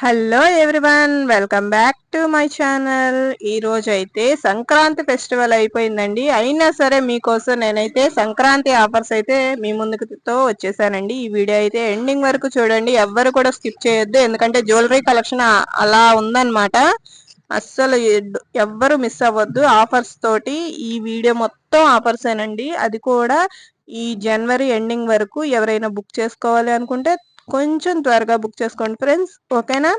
Hello everyone, welcome back to my channel. ఈ రోజు అయితే సంక్రాంతి ఫెస్టివల్ అయిపోయిందండి. అయినా సరే మీకోసం నేనైతే సంక్రాంతి ఆఫర్స్ అయితే మీ ముందుతో వచ్చేసానండి. ఈ వీడియో అయితే ఎండింగ్ వరకు చూడండి, ఎవ్వరు కూడా స్కిప్ చేయొద్దు. ఎందుకంటే జ్యువెలరీ కలెక్షన్ అలా ఉందన్నమాట. అస్సలు ఎవ్వరు మిస్ అవ్వద్దు. ఆఫర్స్ తోటి ఈ వీడియో మొత్తం ఆఫర్సేనండి. అది కూడా ఈ జనవరి ఎండింగ్ వరకు ఎవరైనా బుక్ చేసుకోవాలి అనుకుంటే కొంచెం త్వరగా బుక్ చేసుకోండి ఫ్రెండ్స్, ఓకేనా.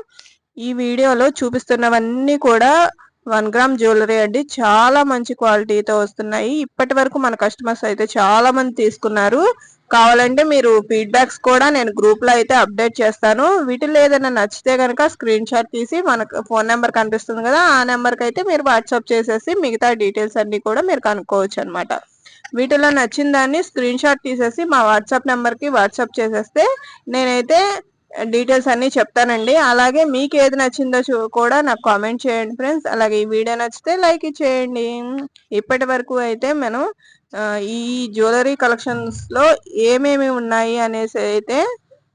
ఈ వీడియోలో చూపిస్తున్నవన్నీ కూడా 1 గ్రామ్ జ్యువెలరీ అండి. చాలా మంచి క్వాలిటీతో వస్తున్నాయి. ఇప్పటి వరకు మన కస్టమర్స్ అయితే చాలా మంది తీసుకున్నారు. కావాలంటే మీరు ఫీడ్బ్యాక్స్ కూడా నేను గ్రూప్ లో అయితే అప్డేట్ చేస్తాను. వీటిలో ఏదైనా నచ్చితే కనుక స్క్రీన్ షాట్ తీసి మనకు ఫోన్ నెంబర్ కనిపిస్తుంది కదా, ఆ నెంబర్కి అయితే మీరు వాట్సాప్ చేసేసి మిగతా డీటెయిల్స్ అన్ని కూడా మీరు కనుక్కోవచ్చు అనమాట. వీటిలో నచ్చిన దాన్ని స్క్రీన్ షాట్ తీసేసి మా వాట్సాప్ నెంబర్కి వాట్సాప్ చేసేస్తే నేనైతే డీటెయిల్స్ అన్ని చెప్తానండి. అలాగే మీకు ఏది నచ్చిందో కూడా నాకు కామెంట్ చేయండి ఫ్రెండ్స్. అలాగే ఈ వీడియో నచ్చితే లైక్ చేయండి. ఇప్పటి వరకు అయితే మనం ఈ జ్యువెలరీ కలెక్షన్స్ లో ఏమేమి ఉన్నాయి అనేసి అయితే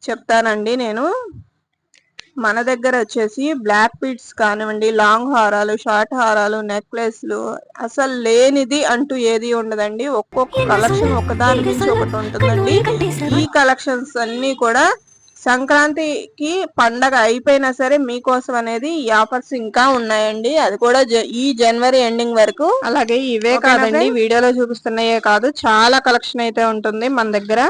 చెప్తానండి. నేను మన దగ్గర వచ్చేసి బ్లాక్ బీడ్స్ కానివ్వండి, లాంగ్ హారాలు, షార్ట్ హారాలు, నెక్లెస్లు, అసలు లేనిది అంటూ ఏది ఉండదండి. ఒక్కొక్క కలెక్షన్ ఒకదాని మించి ఒకటి ఉంటుందండి. ఈ కలెక్షన్స్ అన్ని కూడా సంక్రాంతికి పండగ అయిపోయినా సరే మీకోసం అనేది ఈ ఆఫర్స్ ఇంకా ఉన్నాయండి. అది కూడా ఈ జనవరి ఎండింగ్ వరకు. అలాగే ఇవే కాదండి, వీడియోలో చూపిస్తున్నాయే కాదు, చాలా కలెక్షన్ అయితే ఉంటుంది మన దగ్గర.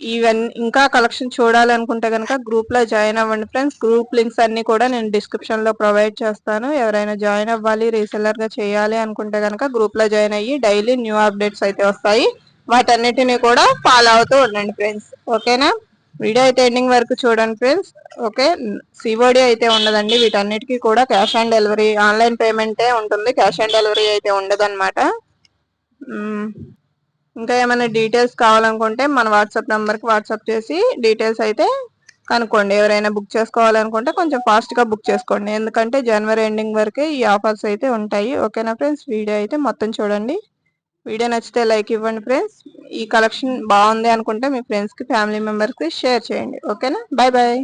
ఈవెన్ ఇంకా కలెక్షన్ చూడాలనుకుంటే కనుక గ్రూప్ లో జాయిన్ అవ్వండి ఫ్రెండ్స్. గ్రూప్ లింక్స్ అన్ని కూడా నేను డిస్క్రిప్షన్ లో ప్రొవైడ్ చేస్తాను. ఎవరైనా జాయిన్ అవ్వాలి, రీసెల్లర్ గా చేయాలి అనుకుంటే కనుక గ్రూప్ లో జాయిన్ అయ్యి డైలీ న్యూ అప్డేట్స్ అయితే వస్తాయి. వాటన్నిటిని కూడా ఫాలో అవుతూ ఉండండి ఫ్రెండ్స్, ఓకేనా. వీడియో అయితే ఎండింగ్ వరకు చూడండి ఫ్రెండ్స్, ఓకే. సిఓడి అయితే ఉండదండి. వీటన్నిటికీ కూడా క్యాష్ ఆన్ డెలివరీ, ఆన్లైన్ పేమెంటే ఉంటుంది. క్యాష్ ఆన్ డెలివరీ అయితే ఉండదు అనమాట. ఇంకా ఏమైనా డీటెయిల్స్ కావాలనుకుంటే మన వాట్సాప్ నెంబర్కి వాట్సాప్ చేసి డీటెయిల్స్ అయితే కనుక్కోండి. ఎవరైనా బుక్ చేసుకోవాలనుకుంటే కొంచెం ఫాస్ట్గా బుక్ చేసుకోండి, ఎందుకంటే జనవరి ఎండింగ్ వరకే ఈ ఆఫర్స్ అయితే ఉంటాయి, ఓకేనా ఫ్రెండ్స్. వీడియో అయితే మొత్తం చూడండి. వీడియో నచ్చితే లైక్ ఇవ్వండి ఫ్రెండ్స్. ఈ కలెక్షన్ బాగుంది అనుకుంటే మీ ఫ్రెండ్స్కి, ఫ్యామిలీ మెంబర్స్కి షేర్ చేయండి, ఓకేనా. Bye bye.